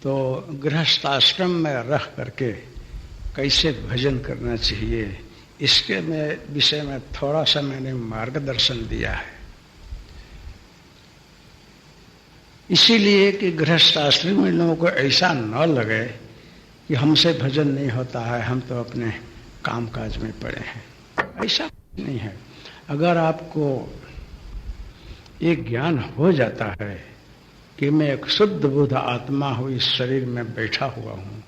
तो गृहस्थ आश्रम में रह करके कैसे भजन करना चाहिए, इसके विषय में थोड़ा सा मैंने मार्गदर्शन दिया है। इसीलिए कि गृहस्थ आश्रम में लोगों को ऐसा न लगे कि हमसे भजन नहीं होता है, हम तो अपने कामकाज में पड़े हैं। ऐसा नहीं है। अगर आपको एक ज्ञान हो जाता है कि मैं एक शुद्ध बुद्ध आत्मा हूँ, इस शरीर में बैठा हुआ हूँ,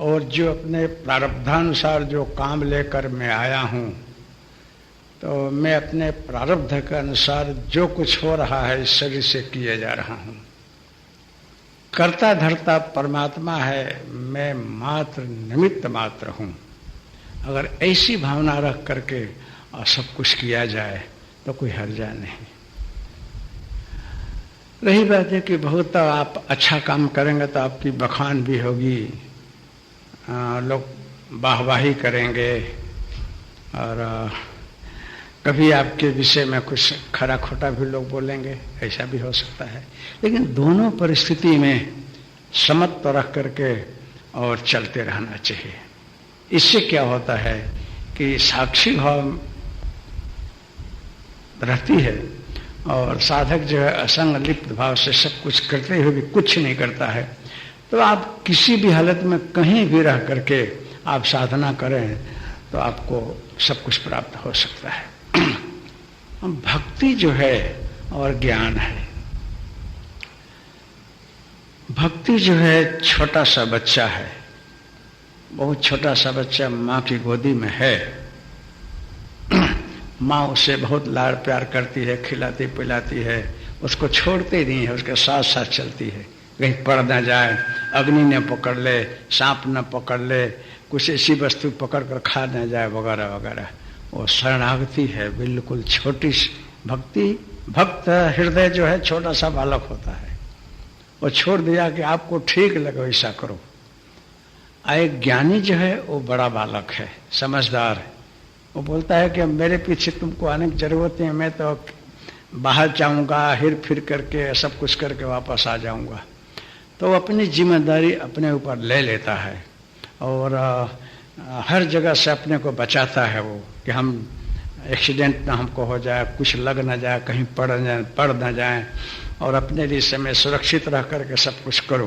और जो अपने प्रारब्धानुसार जो काम लेकर मैं आया हूँ, तो मैं अपने प्रारब्ध के अनुसार जो कुछ हो रहा है इस शरीर से किए जा रहा हूँ। कर्ता धर्ता परमात्मा है, मैं मात्र निमित्त मात्र हूँ। अगर ऐसी भावना रख करके और सब कुछ किया जाए तो कोई हर्जा नहीं। रही बात है कि बहुत आप अच्छा काम करेंगे तो आपकी बखान भी होगी, लोग वाहवाही करेंगे, और कभी आपके विषय में कुछ खरा खोटा भी लोग बोलेंगे, ऐसा भी हो सकता है। लेकिन दोनों परिस्थिति में समत्व रख करके और चलते रहना चाहिए। इससे क्या होता है कि साक्षी भाव रहती है, और साधक जो है असंग लिप्त भाव से सब कुछ करते हुए भी कुछ नहीं करता है। तो आप किसी भी हालत में कहीं भी रह करके आप साधना करें तो आपको सब कुछ प्राप्त हो सकता है। भक्ति जो है और ज्ञान है। भक्ति जो है छोटा सा बच्चा है, बहुत छोटा सा बच्चा माँ की गोदी में है, माँ उससे बहुत लाड़ प्यार करती है, खिलाती पिलाती है, उसको छोड़ती नहीं है, उसके साथ साथ चलती है। कहीं पड़ ना जाए, अग्नि न पकड़ ले, सांप न पकड़ ले, कुछ ऐसी वस्तु पकड़ कर खा न जाए, वगैरह वगैरह। वो शरणागति है, बिल्कुल छोटी भक्ति। भक्त हृदय जो है छोटा सा बालक होता है, वो छोड़ दिया कि आपको ठीक लगे वैसा करो। एक ज्ञानी जो है वो बड़ा बालक है, समझदार है। वो बोलता है कि मेरे पीछे तुमको आने की जरूरत है, मैं तो बाहर जाऊंगा, हिर फिर करके सब कुछ करके वापस आ जाऊंगा। तो वो अपनी जिम्मेदारी अपने ऊपर ले लेता है, और हर जगह से अपने को बचाता है वो, कि हम एक्सीडेंट ना हमको हो जाए, कुछ लग ना जाए, कहीं पड़ ना जाए, और अपने लिए समय सुरक्षित रह करके सब कुछ करो।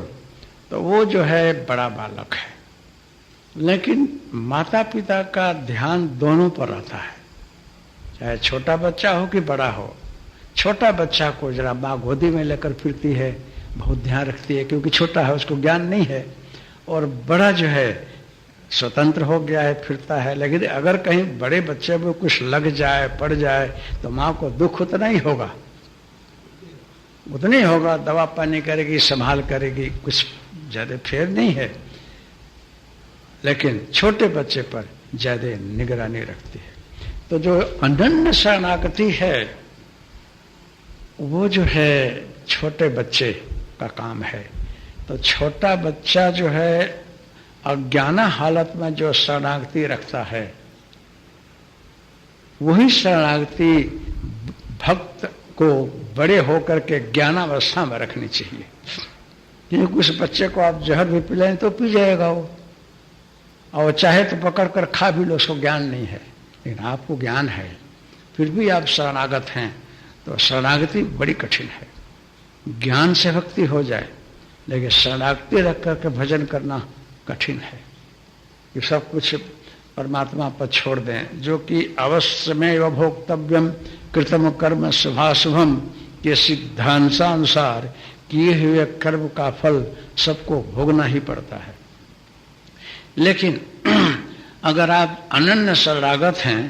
तो वो जो है बड़ा बालक है। लेकिन माता पिता का ध्यान दोनों पर रहता है, चाहे छोटा बच्चा हो कि बड़ा हो। छोटा बच्चा को जरा माँ गोदी में लेकर फिरती है, बहुत ध्यान रखती है, क्योंकि छोटा है, उसको ज्ञान नहीं है। और बड़ा जो है स्वतंत्र हो गया है, फिरता है। लेकिन अगर कहीं बड़े बच्चे को कुछ लग जाए, पड़ जाए, तो माँ को दुख उतना ही होगा, उतना ही होगा। दवा पानी करेगी, संभाल करेगी, कुछ ज्यादा फेर नहीं है। लेकिन छोटे बच्चे पर ज्यादा निगरानी रखती है। तो जो अनन्य शरणागति है वो जो है छोटे बच्चे का काम है। तो छोटा बच्चा जो है अज्ञान हालत में जो शरणागति रखता है, वही शरणागति भक्त को बड़े होकर के ज्ञानावस्था में रखनी चाहिए। क्योंकि उस बच्चे को आप जहर भी पिलाएं तो पी जाएगा वो, और चाहे तो पकड़ कर खा भी लो, उसको ज्ञान नहीं है। लेकिन आपको ज्ञान है, फिर भी आप शरणागत हैं, तो शरणागति बड़ी कठिन है। ज्ञान से भक्ति हो जाए, लेकिन शरणागति रख करके भजन करना कठिन है। कि सब कुछ परमात्मा पर छोड़ दें, जो कि अवश्य में भोक्तव्यम कृतम कर्म शुभाशुभम के सिद्धांतानुसार किए हुए कर्म का फल सबको भोगना ही पड़ता है। लेकिन अगर आप अनन्य शरणागत हैं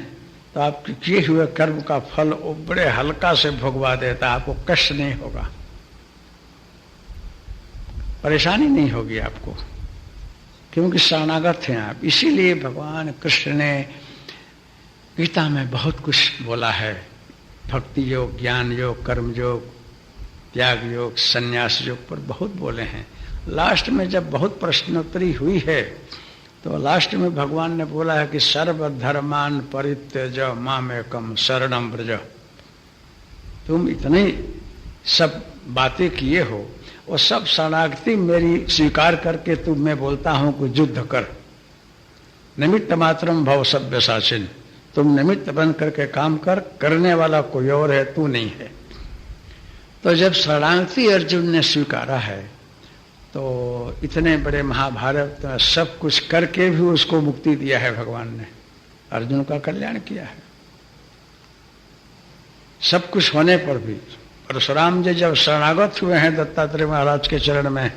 तो आपके किए हुए कर्म का फल वो बड़े हल्का से भोगवा देता, आपको कष्ट नहीं होगा, परेशानी नहीं होगी आपको, क्योंकि शरणागत हैं आप। इसीलिए भगवान कृष्ण ने गीता में बहुत कुछ बोला है, भक्ति योग, ज्ञान योग, कर्म योग, त्याग योग, संन्यास योग पर बहुत बोले हैं। लास्ट में जब बहुत प्रश्नोत्तरी हुई है तो लास्ट में भगवान ने बोला है कि सर्वधर्मान परित्यज मामेकम शरणम व्रज। तुम इतने सब बातें किए हो वो सब शरणागति मेरी स्वीकार करके तू, मैं बोलता हूं कि युद्ध कर। निमित्त मात्रम भव सभ्य साचिन, तुम निमित्त बन करके काम कर, करने वाला कोई और है, तू नहीं है। तो जब शरणागति अर्जुन ने स्वीकारा है तो इतने बड़े महाभारत सब कुछ करके भी उसको मुक्ति दिया है भगवान ने, अर्जुन का कल्याण किया है। सब कुछ होने पर भी परशुराम जी जब शरणागत हुए हैं दत्तात्रेय महाराज के चरण में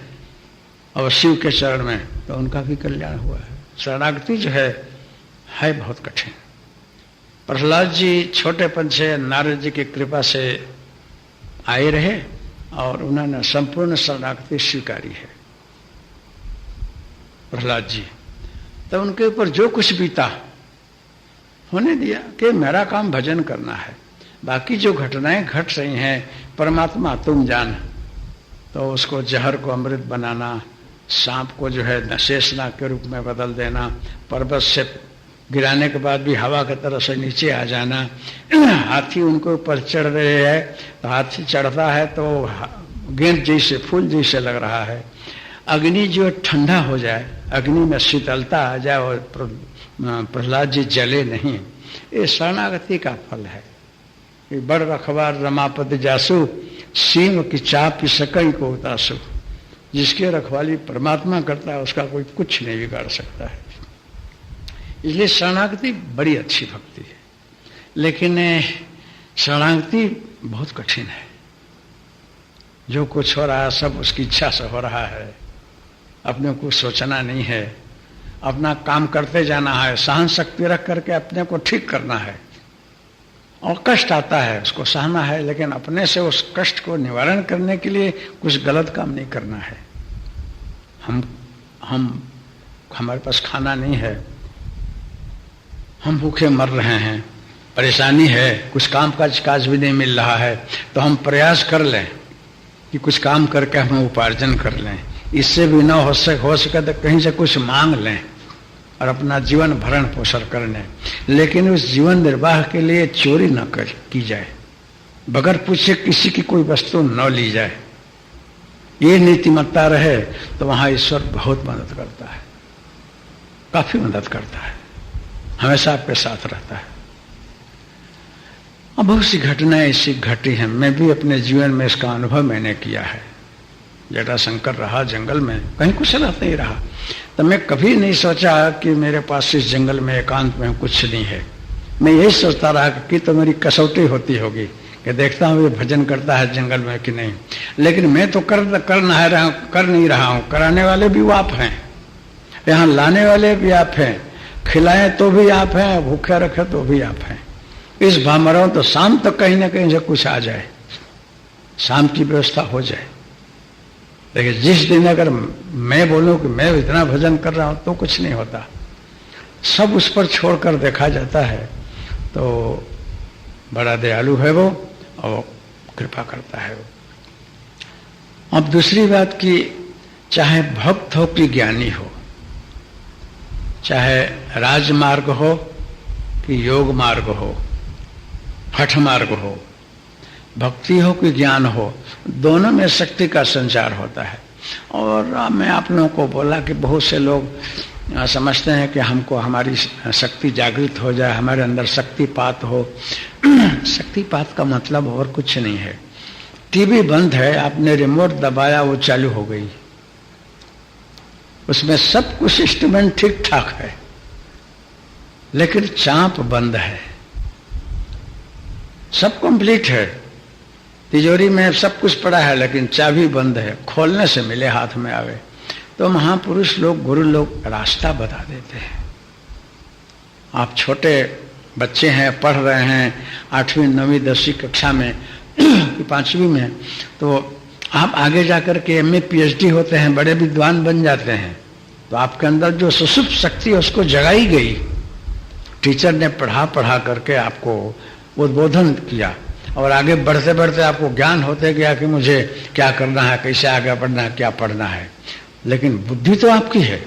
और शिव के चरण में, तो उनका भी कल्याण हुआ है। शरणागति जो है बहुत कठिन। प्रहलाद जी छोटेपन से नारद जी की कृपा से आए रहे और उन्होंने संपूर्ण शरणागति स्वीकारी है प्रहलाद जी। तो उनके ऊपर जो कुछ बीता होने दिया कि मेरा काम भजन करना है, बाकी जो घटनाएं घट रही हैं परमात्मा तुम जान। तो उसको जहर को अमृत बनाना, सांप को जो है शेषनाग के रूप में बदल देना, पर्वत से गिराने के बाद भी हवा की तरफ से नीचे आ जाना, हाथी उनको ऊपर चढ़ रहे हैं तो हाथी चढ़ता है तो गेंद जैसे फूल जैसे लग रहा है, अग्नि जो ठंडा हो जाए, अग्नि में शीतलता आ जाए और प्रहलाद जी जले नहीं, ये शरणागति का फल है। बड़ रखवार रमापति जासु, सीम की चाप सकई को उतासु। जिसकी रखवाली परमात्मा करता है उसका कोई कुछ नहीं बिगाड़ सकता है। इसलिए शरणागति बड़ी अच्छी भक्ति है, लेकिन शरणागति बहुत कठिन है। जो कुछ हो रहा है सब उसकी इच्छा से हो रहा है, अपने को सोचना नहीं है, अपना काम करते जाना है, सहन शक्ति रख करके अपने को ठीक करना है। और कष्ट आता है उसको सहना है, लेकिन अपने से उस कष्ट को निवारण करने के लिए कुछ गलत काम नहीं करना है। हमारे पास खाना नहीं है, हम भूखे मर रहे हैं, परेशानी है, कुछ काम काज भी नहीं मिल रहा है, तो हम प्रयास कर लें कि कुछ काम करके हम उपार्जन कर लें। इससे भी न हो सके तो कहीं से कुछ मांग लें और अपना जीवन भरण पोषण कर लें। लेकिन उस जीवन निर्वाह के लिए चोरी न की जाए, बगैर पूछे किसी की कोई वस्तु न ली जाए। ये नीतिमत्ता रहे तो वहां ईश्वर बहुत मदद करता है, काफी मदद करता है, हमेशा आपके साथ रहता है। अब बहुत सी घटनाएं ऐसी घटी हैं, मैं भी अपने जीवन में इसका अनुभव मैंने किया है। जटाशंकर रहा जंगल में, कहीं कुछ नहीं रहा, तो मैं कभी नहीं सोचा कि मेरे पास इस जंगल में एकांत में कुछ नहीं है। मैं यही सोचता रहा कि तो मेरी कसौटी होती होगी कि देखता हूँ ये भजन करता है जंगल में कि नहीं। लेकिन मैं तो कर नहीं रहा हूँ, कराने वाले भी आप हैं, यहाँ लाने वाले भी आप हैं, खिलाएं तो भी आप हैं, भूखे रखे तो भी आप हैं। इस भामरों तो शाम तक कहीं ना कहीं से कुछ आ जाए, शाम की व्यवस्था हो जाए। लेकिन जिस दिन अगर मैं बोलूं कि मैं इतना भजन कर रहा हूं तो कुछ नहीं होता, सब उस पर छोड़कर देखा जाता है। तो बड़ा दयालु है वो और कृपा करता है वो। अब दूसरी बात कि चाहे भक्त हो कि ज्ञानी हो, चाहे राजमार्ग हो कि योग मार्ग हो, हठ मार्ग हो, भक्ति हो कि ज्ञान हो, दोनों में शक्ति का संचार होता है। और मैं आप लोगों को बोला कि बहुत से लोग समझते हैं कि हमको हमारी शक्ति जागृत हो जाए, हमारे अंदर शक्तिपात हो। शक्तिपात का मतलब और कुछ नहीं है। टीवी बंद है, आपने रिमोट दबाया, वो चालू हो गई, उसमें सब कुछ इंस्ट्रूमेंट ठीक ठाक है, लेकिन चांप बंद है। सब कंप्लीट है, तिजोरी में सब कुछ पड़ा है, लेकिन चाबी बंद है, खोलने से मिले हाथ में आवे। तो महापुरुष लोग, गुरु लोग रास्ता बता देते हैं। आप छोटे बच्चे हैं, पढ़ रहे हैं 8वीं 9वीं 10वीं कक्षा में कि 5वीं में, तो आप आगे जाकर के MA PhD होते हैं, बड़े विद्वान बन जाते हैं। तो आपके अंदर जो सुषुप्त शक्ति है उसको जगाई गई, टीचर ने पढ़ा करके आपको उद्बोधन किया, और आगे बढ़ते बढ़ते आपको ज्ञान होते गया कि मुझे क्या करना है, कैसे आगे बढ़ना है, क्या पढ़ना है। लेकिन बुद्धि तो आपकी है,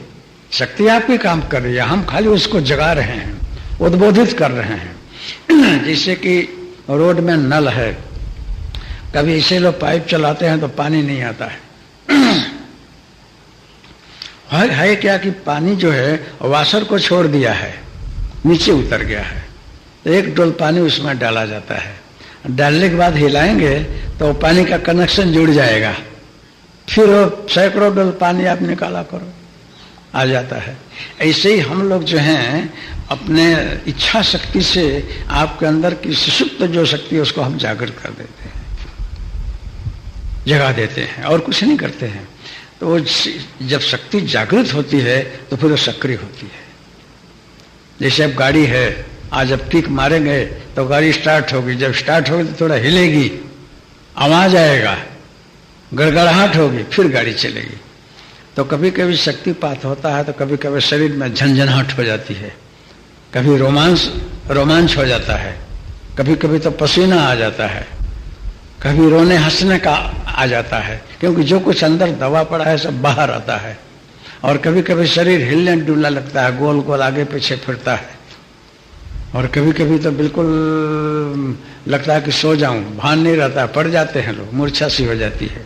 शक्ति आपकी काम कर रही है, हम खाली उसको जगा रहे हैं, उद्बोधित कर रहे हैं। जैसे कि रोड में नल है, कभी ऐसे लोग पाइप चलाते हैं तो पानी नहीं आता है, है क्या कि पानी जो है वाशर को छोड़ दिया है, नीचे उतर गया है, तो एक डोल पानी उसमें डाला जाता है। डालने के बाद हिलाएंगे तो पानी का कनेक्शन जुड़ जाएगा, फिर वो सैकड़ों डोल पानी आप निकाला करो, आ जाता है। ऐसे ही हम लोग जो हैं अपने इच्छा शक्ति से आपके अंदर की सुषुप्त जो शक्ति है उसको हम जागृत कर देते हैं, जगा देते हैं, और कुछ नहीं करते हैं। तो वो जब शक्ति जागृत होती है तो फिर वो सक्रिय होती है। जैसे अब गाड़ी है, आज जब किक मारेंगे तो गाड़ी स्टार्ट होगी, जब स्टार्ट होगी तो थोड़ा हिलेगी, आवाज आएगा, गड़गड़ाहट होगी, फिर गाड़ी चलेगी। तो कभी कभी शक्तिपात होता है तो कभी कभी शरीर में झंझनाहट हो जाती है, कभी रोमांच हो जाता है, कभी कभी तो पसीना आ जाता है, कभी रोने हंसने का आ जाता है, क्योंकि जो कुछ अंदर दबा पड़ा है सब बाहर आता है। और कभी कभी शरीर हिलने डुलने लगता है, गोल गोल आगे पीछे फिरता है, और कभी कभी तो बिल्कुल लगता है कि सो जाऊं, भान नहीं रहता, पड़ जाते हैं लोग, मूर्छा सी हो जाती है।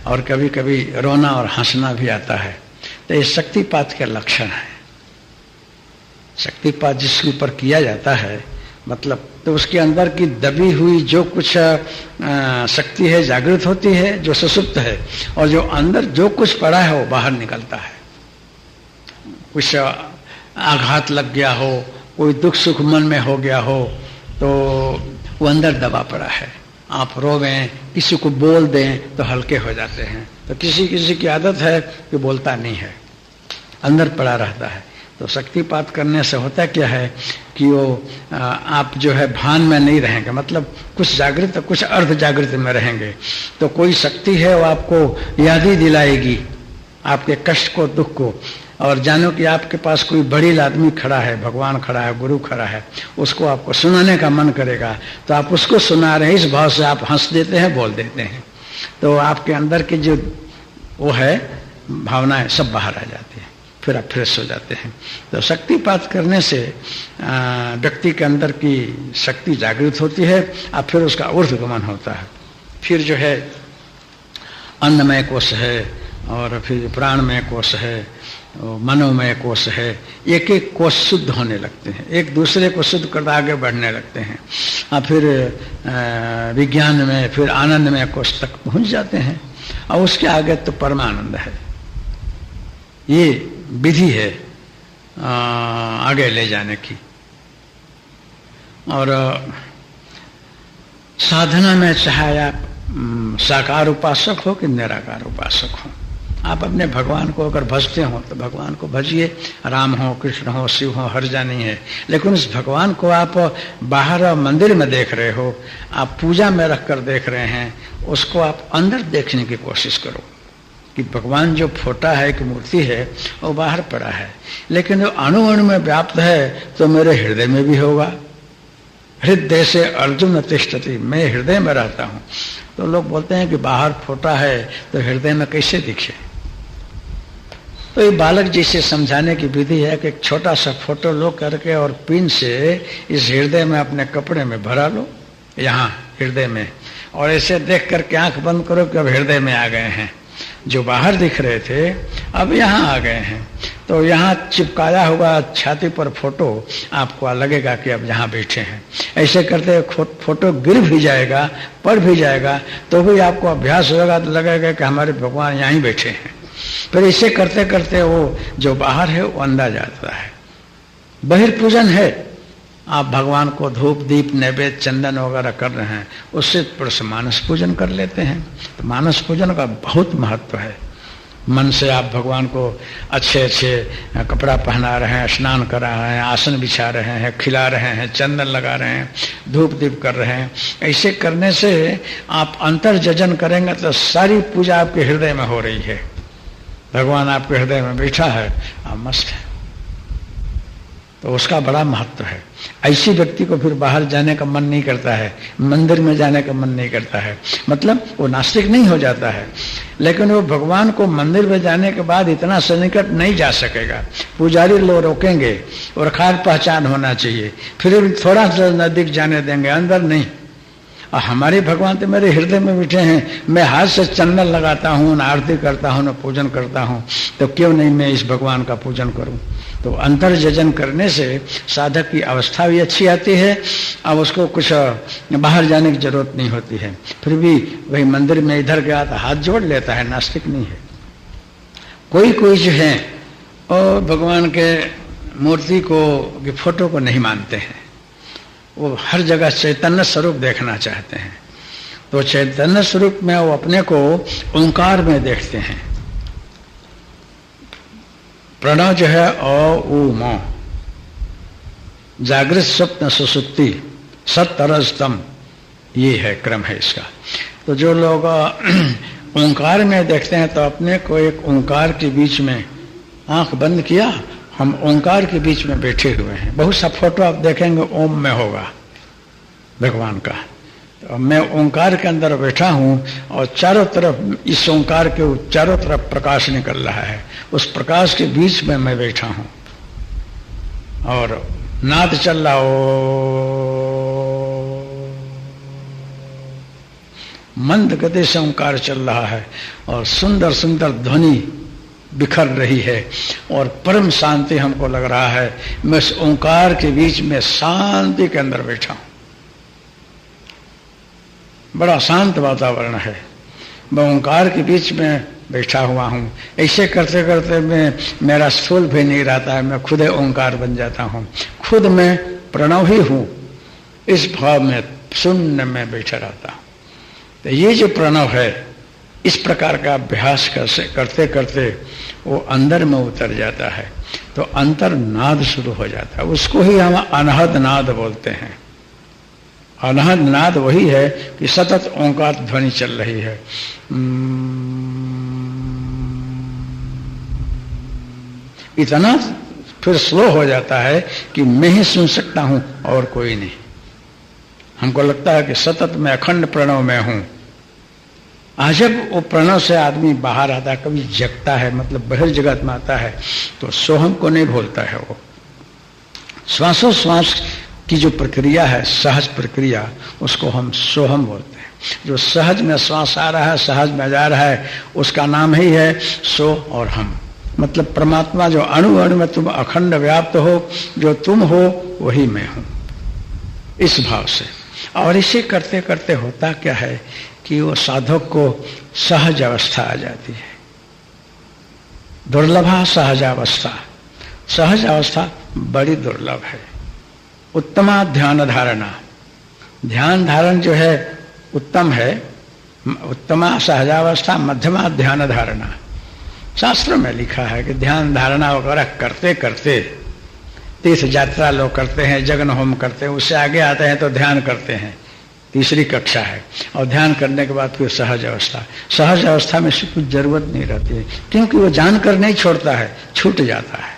और कभी कभी रोना और हंसना भी आता है। तो ये शक्तिपात के लक्षण है। शक्तिपात जिसके ऊपर किया जाता है मतलब तो उसके अंदर की दबी हुई जो कुछ शक्ति है जागृत होती है, जो सुषुप्त है, और जो अंदर जो कुछ पड़ा है वो बाहर निकलता है। कुछ आघात लग गया हो, कोई दुख सुख मन में हो गया हो, तो वो अंदर दबा पड़ा है। आप रोवें, किसी को बोल दें तो हल्के हो जाते हैं। तो किसी किसी की आदत है कि बोलता नहीं है, अंदर पड़ा रहता है। तो शक्तिपात करने से होता क्या है कि वो आप जो है भान में नहीं रहेंगे, मतलब कुछ जागृत कुछ अर्ध जागृत में रहेंगे। तो कोई शक्ति है वो आपको याद ही दिलाएगी आपके कष्ट को, दुख को। और जानो कि आपके पास कोई बड़ी आदमी खड़ा है, भगवान खड़ा है, गुरु खड़ा है, उसको आपको सुनाने का मन करेगा तो आप उसको सुना रहे हैं, इस भाव से आप हंस देते हैं, बोल देते हैं। तो आपके अंदर की जो वो है भावनाएं सब बाहर आ जाती हैं, फिर आप फ्रेश हो जाते हैं। तो शक्तिपात करने से व्यक्ति के अंदर की शक्ति जागृत होती है, अब फिर उसका ऊर्ध्वगमन होता है। फिर जो है अन्नमय कोश है, और फिर प्राणमय कोश है, मनोमय कोश है, एक एक कोश शुद्ध होने लगते हैं, एक दूसरे को शुद्ध कर आगे बढ़ने लगते हैं। और फिर विज्ञान में, फिर आनंदमय कोश तक पहुंच जाते हैं, और उसके आगे तो परमानंद है। ये विधि है आगे ले जाने की। और साधना में चाहे आप साकार उपासक हो कि निराकार उपासक हो, आप अपने भगवान को अगर भजते हो तो भगवान को भजिए। राम हो, कृष्ण हो, शिव हो, हर्जा नहीं है। लेकिन उस भगवान को आप बाहर मंदिर में देख रहे हो, आप पूजा में रख कर देख रहे हैं, उसको आप अंदर देखने की कोशिश करो कि भगवान जो फोटा है, कि मूर्ति है, वो बाहर पड़ा है, लेकिन वो अणु अणु में व्याप्त है तो मेरे हृदय में भी होगा। हृदय से अर्जुन तिष्ठति, मैं हृदय में रहता हूँ। तो लोग बोलते हैं कि बाहर फोटा है तो हृदय में कैसे दिखे। तो ये बालक जी से समझाने की विधि है कि एक छोटा सा फोटो लो करके और पिन से इस हृदय में अपने कपड़े में भरा लो, यहाँ हृदय में, और ऐसे देख करके आंख बंद करो कि अब हृदय में आ गए हैं। जो बाहर दिख रहे थे अब यहाँ आ गए हैं। तो यहाँ चिपकाया हुआ छाती पर फोटो आपको लगेगा कि अब यहाँ बैठे हैं। ऐसे करते फोटो गिर भी जाएगा, पड़ भी जाएगा, तो भी आपको अभ्यास होगा तो लगेगा कि हमारे भगवान यहाँ ही बैठे हैं। फिर इसे करते करते वो जो बाहर है वो अंदर जाता है। बहिर्पूजन है, आप भगवान को धूप दीप नैवेद्य चंदन वगैरह कर रहे हैं, उससे थोड़ा सा मानस पूजन कर लेते हैं। तो मानस पूजन का बहुत महत्व है। मन से आप भगवान को अच्छे अच्छे कपड़ा पहना रहे हैं, स्नान करा रहे हैं, आसन बिछा रहे हैं, खिला रहे हैं, चंदन लगा रहे हैं, धूप दीप कर रहे हैं। ऐसे करने से आप अंतर्जजन करेंगे तो सारी पूजा आपके हृदय में हो रही है। भगवान आपके हृदय में बैठा है, आप मस्त है। तो उसका बड़ा महत्व है। ऐसी व्यक्ति को फिर बाहर जाने का मन नहीं करता है, मंदिर में जाने का मन नहीं करता है। मतलब वो नास्तिक नहीं हो जाता है, लेकिन वो भगवान को मंदिर में जाने के बाद इतना सन्निकट नहीं जा सकेगा। पुजारी लोग रोकेंगे और खाद पहचान होना चाहिए, फिर थोड़ा सा नजदीक जाने देंगे, अंदर नहीं। और हमारे भगवान तो मेरे हृदय में बैठे हैं। मैं हाथ से चंदन लगाता हूँ, न आरती करता हूँ, न पूजन करता हूँ, तो क्यों नहीं मैं इस भगवान का पूजन करूँ। तो अंतर जजन करने से साधक की अवस्था भी अच्छी आती है। अब उसको कुछ बाहर जाने की जरूरत नहीं होती है। फिर भी वही मंदिर में इधर गया तो हाथ जोड़ लेता है, नास्तिक नहीं है। कोई कोई जो है और भगवान के मूर्ति को की फोटो को नहीं मानते हैं, वो हर जगह चैतन्य स्वरूप देखना चाहते हैं। तो चैतन्य स्वरूप में वो अपने को ओंकार में देखते हैं। प्रणव जो है अ उ म, जागृत स्वप्न सुसुप्ति सत रज तम, ये है क्रम है इसका। तो जो लोग ओंकार में देखते हैं तो अपने को एक ओंकार के बीच में, आंख बंद किया, हम ओंकार के बीच में बैठे हुए हैं। बहुत सा फोटो आप देखेंगे ओम में होगा भगवान का। तो मैं ओंकार के अंदर बैठा हूं और चारों तरफ इस ओंकार के चारों तरफ प्रकाश निकल रहा है। उस प्रकाश के बीच में मैं बैठा हूं और नाद चल रहा हो, मंद गति से ओंकार चल रहा है और सुंदर सुंदर ध्वनि बिखर रही है और परम शांति हमको लग रहा है। मैं उस ओंकार के बीच में शांति के अंदर बैठा हूं, बड़ा शांत वातावरण है। मैं ओंकार के बीच में बैठा हुआ हूं। ऐसे करते करते मेरा स्थूल भी नहीं रहता है, मैं खुद ओंकार बन जाता हूं, खुद मैं प्रणव ही हूं। इस भाव में शून्य में बैठा रहता हूं। तो ये जो प्रणव है, इस प्रकार का अभ्यास करते करते वो अंदर में उतर जाता है, तो अंतर नाद शुरू हो जाता है। उसको ही हम अनहद नाद बोलते हैं। अनहद नाद वही है कि सतत ओंकार ध्वनि चल रही है। इतना फिर स्लो हो जाता है कि मैं ही सुन सकता हूं और कोई नहीं। हमको लगता है कि सतत मैं अखंड प्रणव में हूं। आज जब वो प्रणव से आदमी बाहर आता है, कभी जगता है, मतलब बहिर्जगत में आता है, तो सोहम को नहीं भूलता है। वो श्वासोश्वास की जो प्रक्रिया है, सहज प्रक्रिया, उसको हम सोहम बोलते हैं। जो सहज में श्वास आ रहा है, सहज में जा रहा है, उसका नाम ही है सो और हम। मतलब परमात्मा जो अणु अणु में तुम अखंड व्याप्त हो, जो तुम हो वही मैं हूं, इस भाव से। और इसे करते करते होता क्या है कि वो साधक को सहज अवस्था आ जाती है। दुर्लभा सहजावस्था, सहज अवस्था बड़ी दुर्लभ है। उत्तमा ध्यान धारणा, ध्यान धारण जो है उत्तम है। उत्तमा सहजावस्था, मध्यमा ध्यान धारणा। शास्त्रों में लिखा है कि ध्यान धारणा वगैरह करते करते, तीर्थ यात्रा लोग करते हैं, जगन होम करते हैं, उससे आगे आते हैं तो ध्यान करते हैं, तीसरी कक्षा है। और ध्यान करने के बाद फिर सहज अवस्था। सहज अवस्था में से कुछ जरूरत नहीं रहती है, क्योंकि वो जानकर नहीं छोड़ता है, छूट जाता है।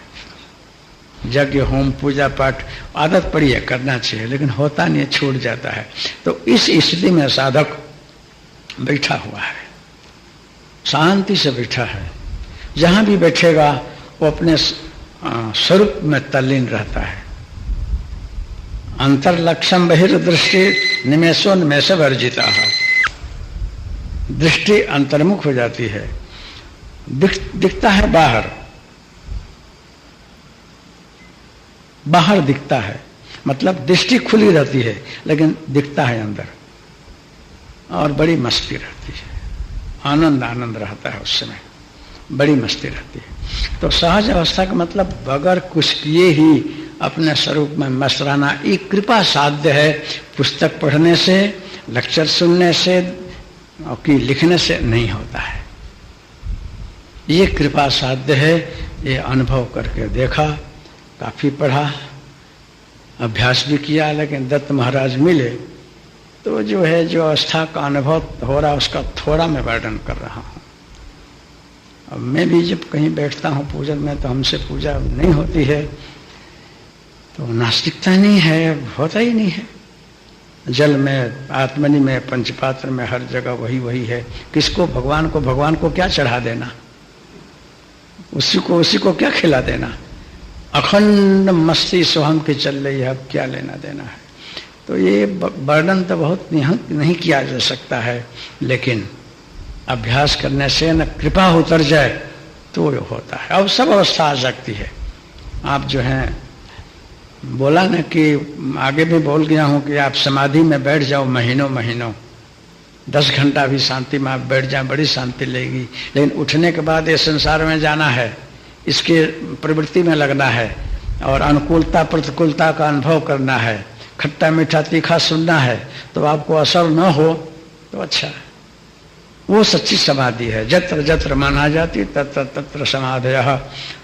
यज्ञ होम पूजा पाठ आदत पड़ी है, करना चाहिए, लेकिन होता नहीं है, छूट जाता है। तो इस स्थिति में साधक बैठा हुआ है, शांति से बैठा है। जहां भी बैठेगा वो अपने स्वरूप में तल्लीन रहता है। अंतर्लक्ष्यम बहिर्दृष्टि निमेषोन्मेष वर्जिता है। दृष्टि अंतर्मुख हो जाती है, दिखता है बाहर, बाहर दिखता है, मतलब दृष्टि खुली रहती है, लेकिन दिखता है अंदर। और बड़ी मस्ती रहती है, आनंद आनंद रहता है उस समय, बड़ी मस्ती रहती है। तो सहज अवस्था का मतलब बगैर कुछ किए ही अपने स्वरूप में मस्त रहना। ये कृपा साध्य है, पुस्तक पढ़ने से, लेक्चर सुनने से और कि लिखने से नहीं होता है। ये कृपा साध्य है। ये अनुभव करके देखा, काफी पढ़ा, अभ्यास भी किया, लेकिन दत्त महाराज मिले तो जो है, जो अवस्था का अनुभव हो रहा उसका थोड़ा मैं वर्णन कर रहा हूँ। अब मैं भी जब कहीं बैठता हूँ पूजन में, तो हमसे पूजा नहीं होती है, तो नास्तिकता नहीं है, होता ही नहीं है। जल में, आत्मनि में, पंचपात्र में, हर जगह वही वही है। किसको? भगवान को क्या चढ़ा देना, उसी को क्या खिला देना। अखंड मस्ती सोहम की चल रही है, अब क्या लेना देना है। तो ये वर्णन तो बहुत नहीं किया जा सकता है, लेकिन अभ्यास करने से न कृपा उतर जाए तो ये होता है। अब सब अवस्था आ सकती है। आप जो हैं बोला ना कि आगे भी बोल गया हूँ कि आप समाधि में बैठ जाओ महीनों महीनों, 10 घंटा भी शांति में आप बैठ जाए, बड़ी शांति लगेगी। लेकिन उठने के बाद ये संसार में जाना है, इसके प्रवृत्ति में लगना है और अनुकूलता प्रतिकूलता का अनुभव करना है, खट्टा मीठा तीखा सुनना है, तो आपको असर न हो तो अच्छा है। वो सच्ची समाधि है। जत्र जत्र मन आ जाती तत्र तत्र समाधयः।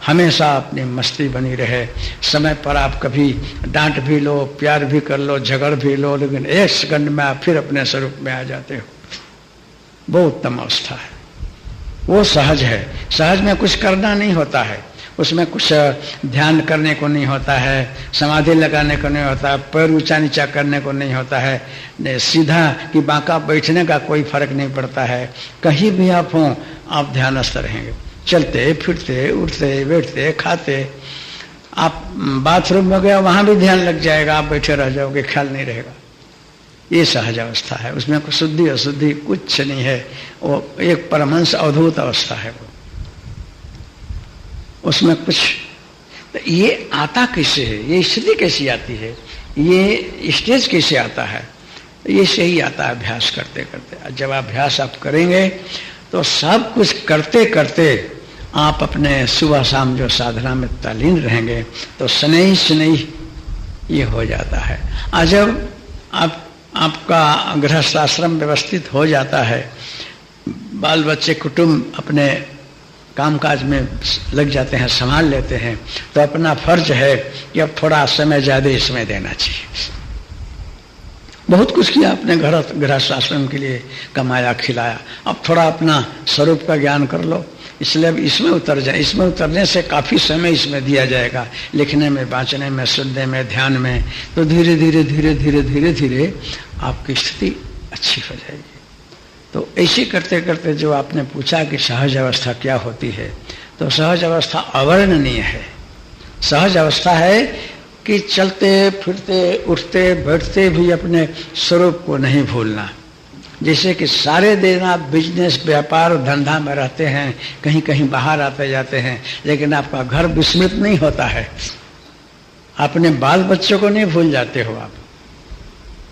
हमेशा अपनी मस्ती बनी रहे। समय पर आप कभी डांट भी लो, प्यार भी कर लो, झगड़ भी लो, लेकिन एक सेकंड में आप फिर अपने स्वरूप में आ जाते हो। वो उत्तम अवस्था है, वो सहज है। सहज में कुछ करना नहीं होता है, उसमें कुछ ध्यान करने को नहीं होता है, समाधि लगाने को नहीं होता है, पैर ऊंचा नीचा करने को नहीं होता है, सीधा कि बांका बैठने का कोई फर्क नहीं पड़ता है। कहीं भी आप हों आप ध्यानस्थ रहेंगे, चलते फिरते उठते बैठते खाते। आप बाथरूम में गया वहां भी ध्यान लग जाएगा, आप बैठे रह जाओगे, ख्याल नहीं रहेगा। ये सहज अवस्था है, उसमें कुछ शुद्धि अशुद्धि कुछ नहीं है। वो एक परमहंस अवधूत अवस्था है, वो उसमें कुछ। तो ये आता कैसे है, ये स्थिति कैसी आती है, ये स्टेज कैसे आता है? ये सही आता है अभ्यास करते करते। जब अभ्यास आप करेंगे तो सब कुछ करते करते आप अपने सुबह शाम जो साधना में तल्लीन रहेंगे तो स्नेही स्नेही ये हो जाता है। आज जब आपका गृहस्थाश्रम व्यवस्थित हो जाता है, बाल बच्चे कुटुंब अपने कामकाज में लग जाते हैं, संभाल लेते हैं, तो अपना फर्ज है कि अब थोड़ा समय ज्यादा इसमें देना चाहिए। बहुत कुछ किया अपने गृहस्थाश्रम के लिए, कमाया खिलाया, अब थोड़ा अपना स्वरूप का ज्ञान कर लो, इसलिए अब इसमें उतर जाए। इसमें उतरने से काफी समय इसमें दिया जाएगा, लिखने में, बांचने में, सुनने में, ध्यान में। तो धीरे धीरे धीरे धीरे धीरे धीरे आपकी स्थिति अच्छी हो जाएगी। तो ऐसे करते करते जो आपने पूछा कि सहज अवस्था क्या होती है, तो सहज अवस्था अवर्णनीय है। सहज अवस्था है कि चलते फिरते उठते बैठते भी अपने स्वरूप को नहीं भूलना। जैसे कि सारे दिन आप बिजनेस व्यापार धंधा में रहते हैं, कहीं कहीं बाहर आते जाते हैं, लेकिन आपका घर विस्मृत नहीं होता है। अपने बाल बच्चों को नहीं भूल जाते हो, आप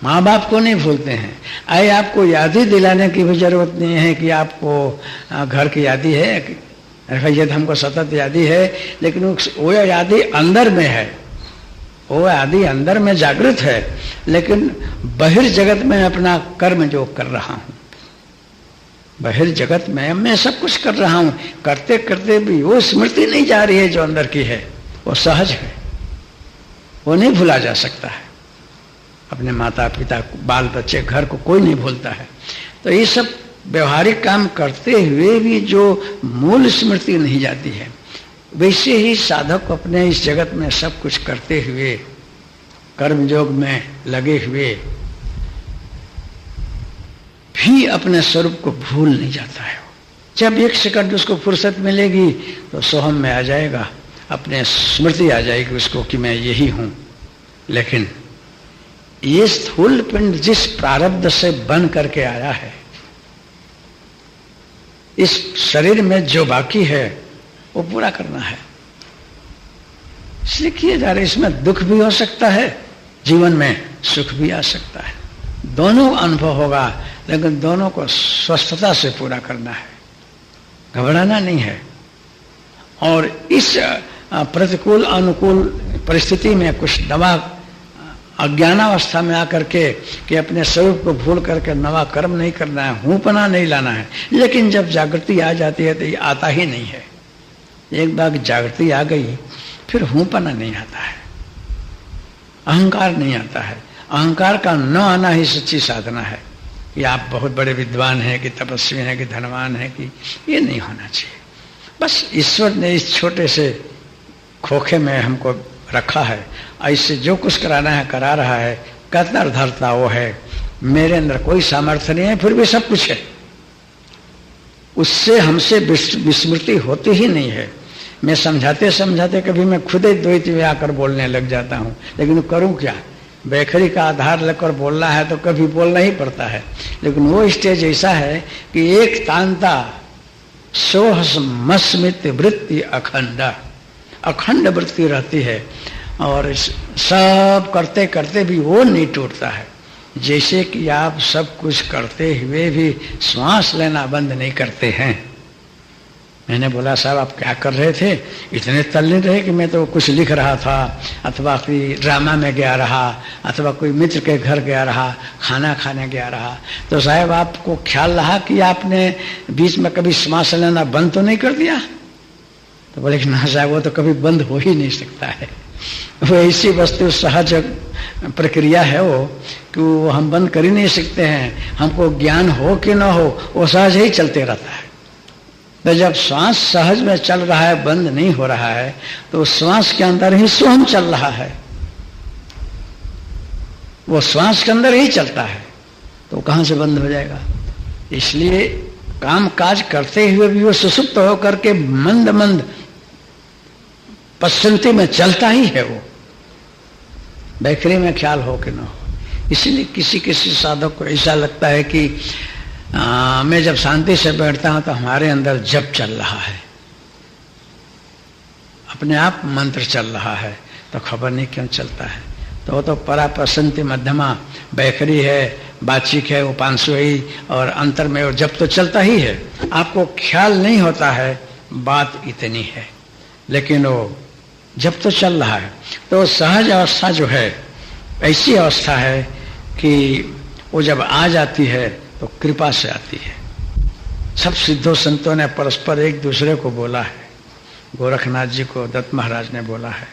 माँ बाप को नहीं भूलते हैं। आए आपको याद ही दिलाने की भी जरूरत नहीं है कि आपको घर की यादी है, ये हमको सतत यादी है, लेकिन वो यादी अंदर में है, वो यादी अंदर में जागृत है, लेकिन बहिर्जगत में अपना कर्म जो कर रहा हूं, बहिर्जगत में मैं सब कुछ कर रहा हूं, करते करते भी वो स्मृति नहीं जा रही है जो अंदर की है। वो सहज है, वो नहीं भूला जा सकता है। अपने माता पिता बाल बच्चे घर को कोई नहीं भूलता है। तो ये सब व्यवहारिक काम करते हुए भी जो मूल स्मृति नहीं जाती है, वैसे ही साधक अपने इस जगत में सब कुछ करते हुए कर्मयोग में लगे हुए भी अपने स्वरूप को भूल नहीं जाता है। जब एक सेकंड उसको फुर्सत मिलेगी तो सोहम में आ जाएगा, अपने स्मृति आ जाएगी उसको कि मैं यही हूं। लेकिन ये स्थूल पिंड जिस प्रारब्ध से बन करके आया है, इस शरीर में जो बाकी है वो पूरा करना है, इसलिए किए जा रहे। इसमें दुख भी हो सकता है, जीवन में सुख भी आ सकता है, दोनों अनुभव होगा, लेकिन दोनों को स्वस्थता से पूरा करना है, घबराना नहीं है। और इस प्रतिकूल अनुकूल परिस्थिति में कुछ दवा अज्ञानावस्था में आकर के कि अपने स्वरूप को भूल करके नवा कर्म नहीं करना है, हूंपना नहीं लाना है। लेकिन जब जागृति आ जाती है तो ये आता ही नहीं है। एक बार जागृति आ गई फिर हूंपना नहीं आता है, अहंकार नहीं आता है। अहंकार का न आना ही सच्ची साधना है कि आप बहुत बड़े विद्वान हैं, कि तपस्वी हैं, कि धनवान हैं, कि ये नहीं होना चाहिए। बस ईश्वर ने इस छोटे से खोखे में हमको रखा है, ऐसे जो कुछ कराना है करा रहा है। कदर धरता वो है, मेरे अंदर कोई सामर्थ्य नहीं है, फिर भी सब कुछ है। उससे हमसे विस्मृति होती ही नहीं है। मैं समझाते समझाते कभी मैं खुद ही द्वैत में आकर बोलने लग जाता हूँ, लेकिन करूँ क्या? बैखरी का आधार लेकर बोलना है तो कभी बोलना ही पड़ता है। लेकिन वो स्टेज ऐसा है कि एक तांता सोहस मस्मित वृत्ति अखंड वृत्ति रहती है, और सब करते करते भी वो नहीं टूटता है। जैसे कि आप सब कुछ करते हुए भी श्वास लेना बंद नहीं करते हैं। मैंने बोला साहब आप क्या कर रहे थे? इतने तल्लीन रहे कि मैं तो कुछ लिख रहा था, अथवा कोई ड्रामा में गया रहा, अथवा कोई मित्र के घर गया रहा, खाना खाने गया रहा। तो साहब आपको ख्याल रहा कि आपने बीच में कभी श्वास लेना बंद तो नहीं कर दिया? तो बोले कि ना साहब वो तो कभी बंद हो ही नहीं सकता है। वो ऐसी वस्तु सहज प्रक्रिया है वो कि वो हम बंद कर ही नहीं सकते हैं। हमको ज्ञान हो कि ना हो वो सहज ही चलते रहता है। तो जब श्वास सहज में चल रहा है, बंद नहीं हो रहा है, तो श्वास के अंदर ही स्वयं चल रहा है, वो श्वास के अंदर ही चलता है, तो कहां से बंद हो जाएगा? इसलिए काम काज करते हुए भी वो सुसुप्त होकर के मंद मंद पश्चंती में चलता ही है वो, बैखरी में ख्याल हो कि ना हो। इसलिए किसी किसी साधक को ऐसा लगता है कि मैं जब शांति से बैठता हूं तो हमारे अंदर जप चल रहा है, अपने आप मंत्र चल रहा है, तो खबर नहीं क्यों चलता है। तो वो तो पराप्रसन्ति मध्यमा बैखरी है, बाचिक है, वो 500 ही, और अंतर में और जप तो चलता ही है। आपको ख्याल नहीं होता है, बात इतनी है, लेकिन वो जब तो चल रहा है। तो सहज अवस्था जो है ऐसी अवस्था है कि वो जब आ जाती है तो कृपा से आती है। सब सिद्धों संतों ने परस्पर एक दूसरे को बोला है। गोरखनाथ जी को दत्त महाराज ने बोला है,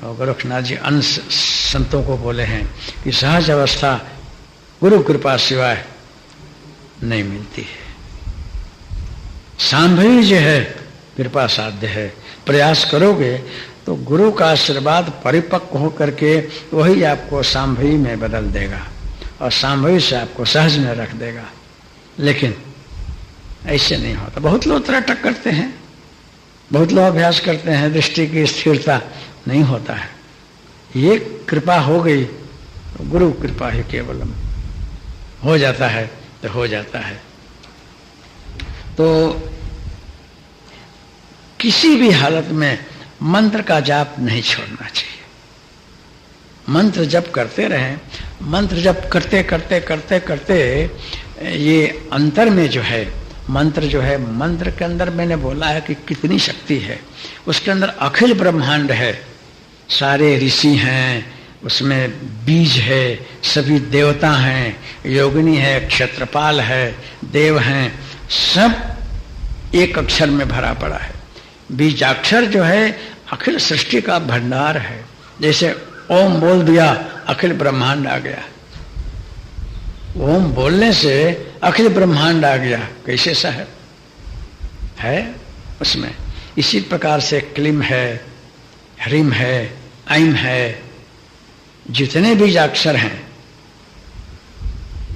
और गोरखनाथ जी अन्य संतों को बोले हैं कि सहज अवस्था गुरु कृपा सिवाय नहीं मिलती है। सांभवी जो है कृपा साध्य है। प्रयास करोगे तो गुरु का आशीर्वाद परिपक्व होकर के वही आपको सांभवी में बदल देगा, और सांभवी से आपको सहज में रख देगा। लेकिन ऐसे नहीं होता। बहुत लोग त्रटक करते हैं, बहुत लोग अभ्यास करते हैं, दृष्टि की स्थिरता नहीं होता है। ये कृपा हो गई तो गुरु कृपा ही केवलम हो जाता है, तो हो जाता है। तो किसी भी हालत में मंत्र का जाप नहीं छोड़ना चाहिए। मंत्र जप करते रहें। मंत्र जप करते करते करते करते ये अंतर में जो है मंत्र जो है, मंत्र के अंदर मैंने बोला है कि कितनी शक्ति है। उसके अंदर अखिल ब्रह्मांड है, सारे ऋषि हैं, उसमें बीज है, सभी देवता हैं, योगिनी है, क्षत्रपाल है, देव हैं, सब एक अक्षर में भरा पड़ा है। बीजाक्षर जो है अखिल सृष्टि का भंडार है। जैसे ओम बोल दिया, अखिल ब्रह्मांड आ गया। ओम बोलने से अखिल ब्रह्मांड आ गया। कैसे साहब है उसमें? इसी प्रकार से क्लीम है, ह्रीम है, ऐम है, जितने बीजाक्षर हैं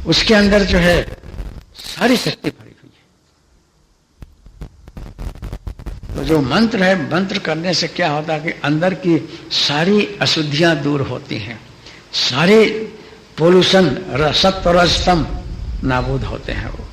उसके अंदर जो है सारी शक्ति भरी हुई है। तो जो मंत्र है, मंत्र करने से क्या होता है कि अंदर की सारी अशुद्धियां दूर होती हैं, सारे पोल्यूशन सत्व रजतम नाबूद होते हैं वो।